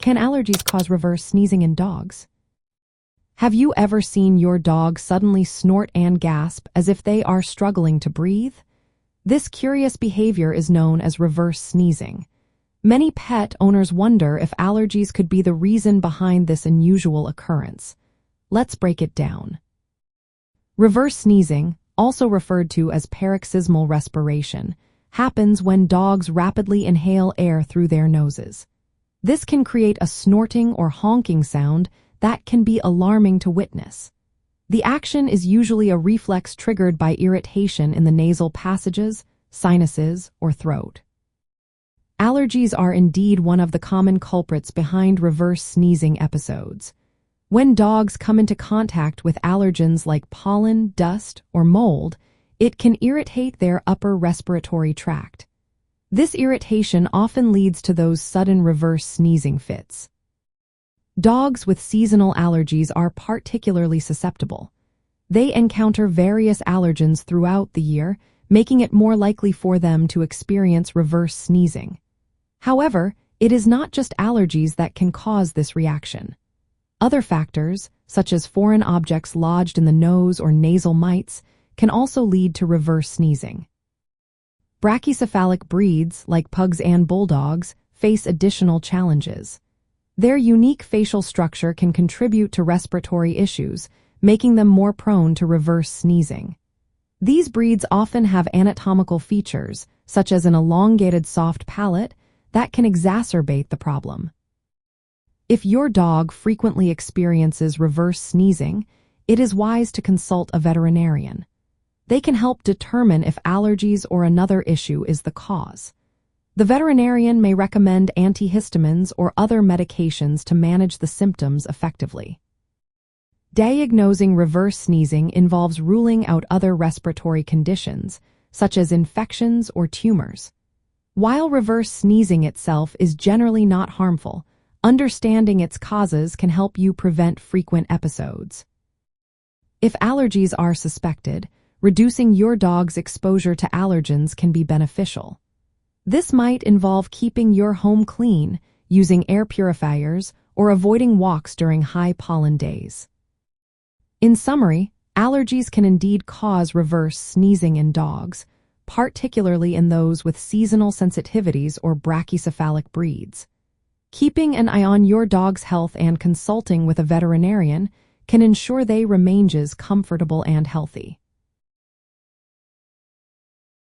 Can allergies cause reverse sneezing in dogs? Have you ever seen your dog suddenly snort and gasp as if they are struggling to breathe? This curious behavior is known as reverse sneezing. Many pet owners wonder if allergies could be the reason behind this unusual occurrence. Let's break it down. Reverse sneezing, also referred to as paroxysmal respiration, happens when dogs rapidly inhale air through their noses. This can create a snorting or honking sound that can be alarming to witness. The action is usually a reflex triggered by irritation in the nasal passages, sinuses, or throat. Allergies are indeed one of the common culprits behind reverse sneezing episodes. When dogs come into contact with allergens like pollen, dust, or mold, it can irritate their upper respiratory tract. This irritation often leads to those sudden reverse sneezing fits. Dogs with seasonal allergies are particularly susceptible. They encounter various allergens throughout the year, making it more likely for them to experience reverse sneezing. However, it is not just allergies that can cause this reaction. Other factors, such as foreign objects lodged in the nose or nasal mites, can also lead to reverse sneezing. Brachycephalic breeds, like pugs and bulldogs, face additional challenges. Their unique facial structure can contribute to respiratory issues, making them more prone to reverse sneezing. These breeds often have anatomical features, such as an elongated soft palate, that can exacerbate the problem. If your dog frequently experiences reverse sneezing, it is wise to consult a veterinarian. They can help determine if allergies or another issue is the cause. The veterinarian may recommend antihistamines or other medications to manage the symptoms effectively. Diagnosing reverse sneezing involves ruling out other respiratory conditions, such as infections or tumors. While reverse sneezing itself is generally not harmful, understanding its causes can help you prevent frequent episodes. If allergies are suspected, reducing your dog's exposure to allergens can be beneficial. This might involve keeping your home clean, using air purifiers, or avoiding walks during high pollen days. In summary, allergies can indeed cause reverse sneezing in dogs, particularly in those with seasonal sensitivities or brachycephalic breeds. Keeping an eye on your dog's health and consulting with a veterinarian can ensure they remain comfortable and healthy.